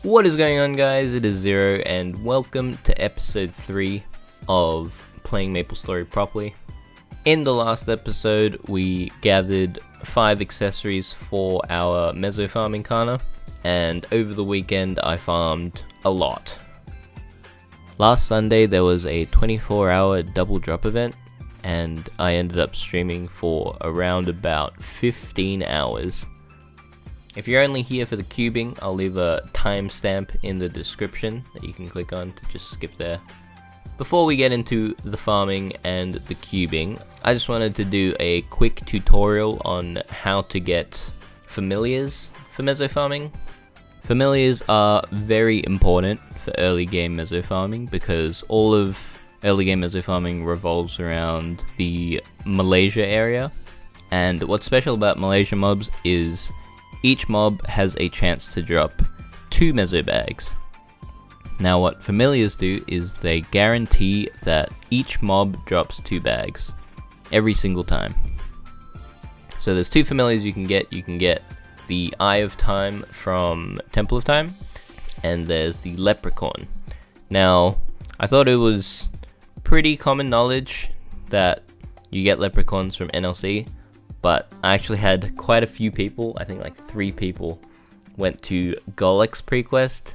What is going on, guys? It is Zero, and welcome to episode 3 of playing MapleStory properly. In the last episode, we gathered 5 accessories for our Meso farming Kana, and over the weekend I farmed a lot. Last Sunday there was a 24-hour double drop event, and I ended up streaming for around about 15 hours. If you're only here for the cubing, I'll leave a timestamp in the description that you can click on to just skip there. Before we get into the farming and the cubing, I just wanted to do a quick tutorial on how to get familiars for Meso farming. Familiars are very important for early game Meso farming because all of early game Meso farming revolves around the Malaysia area. And what's special about Malaysia mobs is each mob has a chance to drop 2 Meso bags. Now what familiars do is they guarantee that each mob drops 2 bags every single time. So there's 2 familiars you can get. You can get the Eye of Time from Temple of Time, and there's the Leprechaun. Now I thought it was pretty common knowledge that you get leprechauns from NLC, but I actually had quite a few people, I think like 3 people, went to Golux Prequest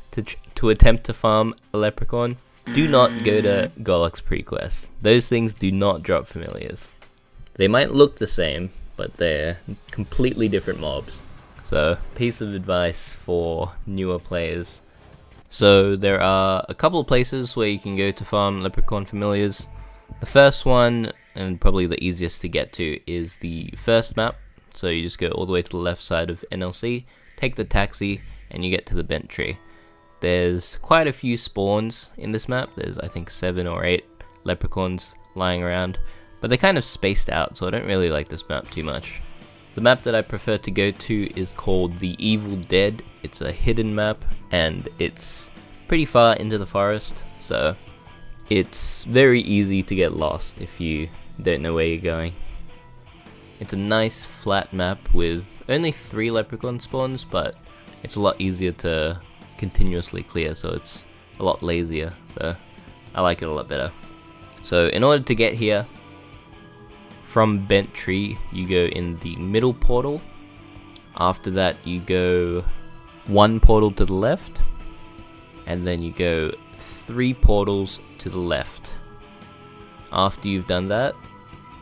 to attempt to farm a leprechaun. Do not go to Golux Prequest. Those things do not drop familiars. They might look the same, but they're completely different mobs. So, piece of advice for newer players. So there are a couple of places where you can go to farm leprechaun familiars. The first one, and probably the easiest to get to, is the first map. So you just go all the way to the left side of NLC, take the taxi, and you get to the bent tree. There's quite a few spawns in this map. There's I think 7 or 8 leprechauns lying around, but they're kind of spaced out, so I don't really like this map too much. The map that I prefer to go to is called the Evil Dead. It's a hidden map, and it's pretty far into the forest, so it's very easy to get lost if you don't know where you're going. It's a nice flat map with only 3 leprechaun spawns, but it's a lot easier to continuously clear, so it's a lot lazier, so I like it a lot better. So in order to get here, from Bent Tree you go in the middle portal. After that you go 1 portal to the left, and then you go 3 portals to the left. After you've done that,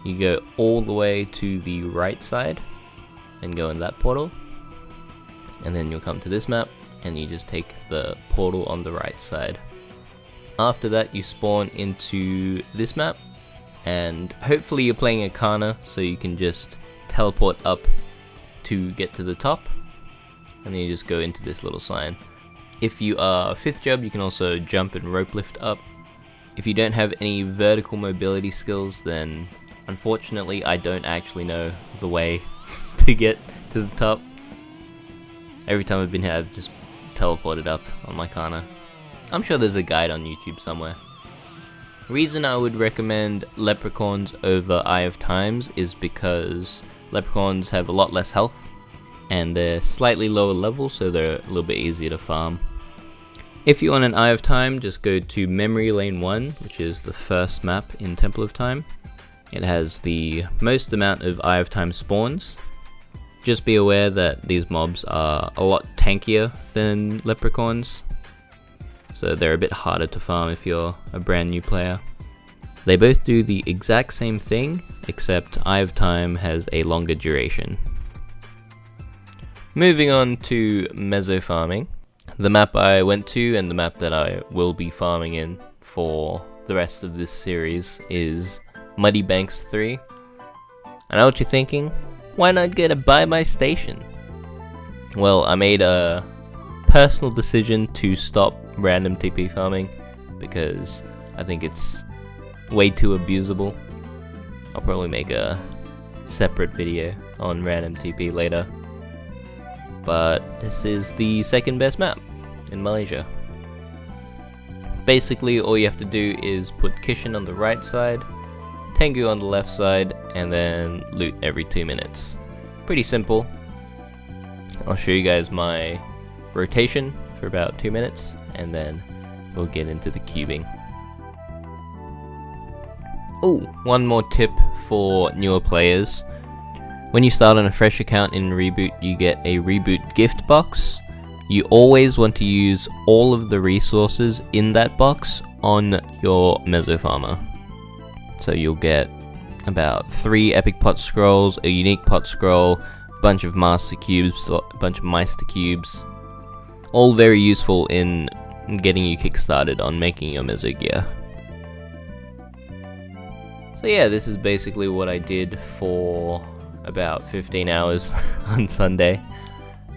you go all the way to the right side and go in that portal, and then you'll come to this map and you just take the portal on the right side. After that you spawn into this map, and hopefully you're playing a Kana so you can just teleport up to get to the top, and then you just go into this little sign. If you are 5th job, you can also jump and rope lift up. If you don't have any vertical mobility skills, then unfortunately I don't actually know the way to get to the top. Every time I've been here I've just teleported up on my Kana. I'm sure there's a guide on YouTube somewhere. Reason I would recommend leprechauns over Eye of Times is because leprechauns have a lot less health, and they're slightly lower level, so they're a little bit easier to farm. If you want an Eye of Time, just go to Memory Lane 1, which is the first map in Temple of Time. It has the most amount of Eye of Time spawns. Just be aware that these mobs are a lot tankier than leprechauns, so they're a bit harder to farm if you're a brand new player. They both do the exact same thing, except Eye of Time has a longer duration. Moving on to Meso farming. The map I went to and the map that I will be farming in for the rest of this series is Muddy Banks 3. I know what you're thinking, why not get a buy station? Well, I made a personal decision to stop random TP farming because I think it's way too abusable. I'll probably make a separate video on random TP later. But this is the 2nd best map in Malaysia. Basically all you have to do is put Kishan on the right side, Tengu on the left side, and then loot every 2 minutes. Pretty simple. I'll show you guys my rotation for about 2 minutes, and then we'll get into the cubing. Oh, one more tip for newer players. When you start on a fresh account in Reboot, you get a Reboot gift box. You always want to use all of the resources in that box on your Meso farmer. So you'll get about 3 epic pot scrolls, a unique pot scroll, a bunch of master cubes, a bunch of Meister cubes. All very useful in getting you kickstarted on making your Meso gear. So yeah, this is basically what I did for about 15 hours on Sunday.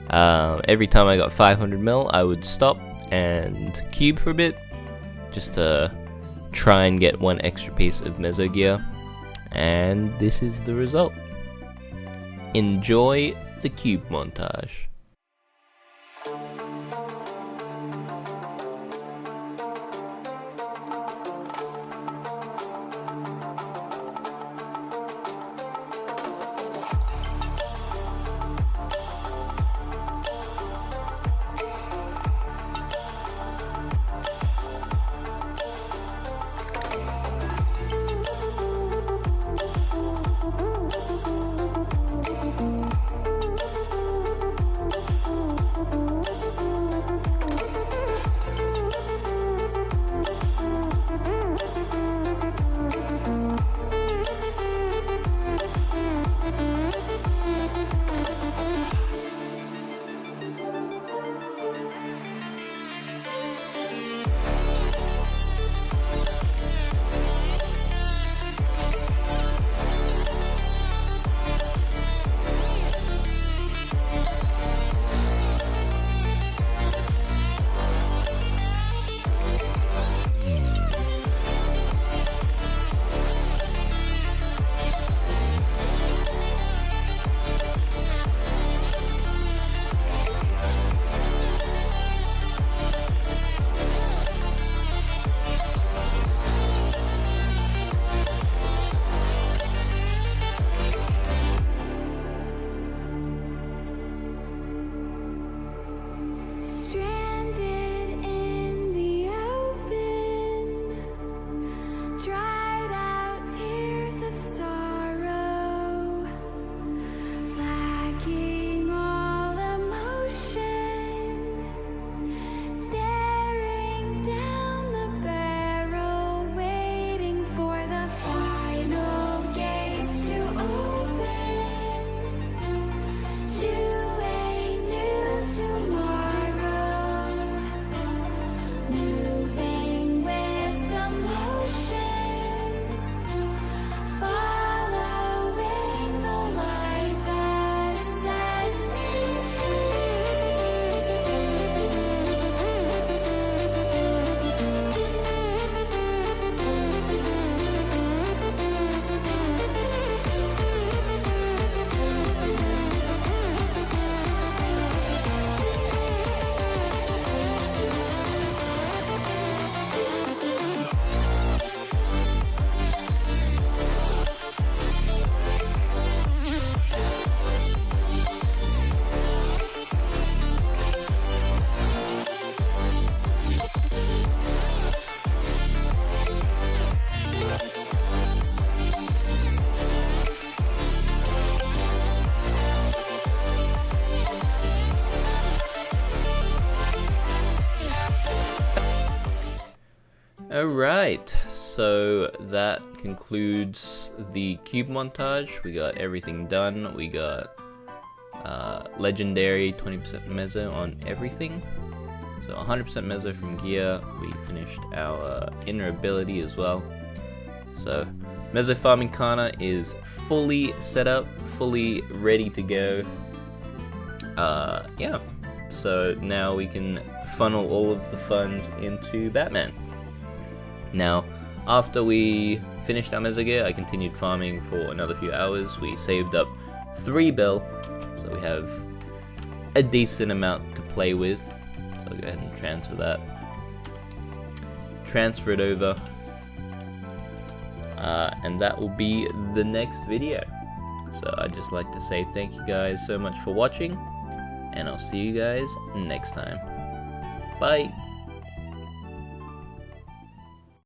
Every time I got 500 mil, I would stop and cube for a bit, just to try and get one extra piece of Meso gear, and this is the result. Enjoy the cube montage. Alright, so that concludes the cube montage. We got everything done. We got legendary 20% Meso on everything. So 100% Meso from gear. We finished our inner ability as well. So Meso farming Kana is fully set up, fully ready to go. Yeah, so now we can funnel all of the funds into Batman. Now, after we finished our Meso gear, I continued farming for another few hours. We saved up 3 bill, so we have a decent amount to play with. So I'll go ahead and transfer that. Transfer it over. And that will be the next video. So I'd just like to say thank you guys so much for watching, and I'll see you guys next time. Bye.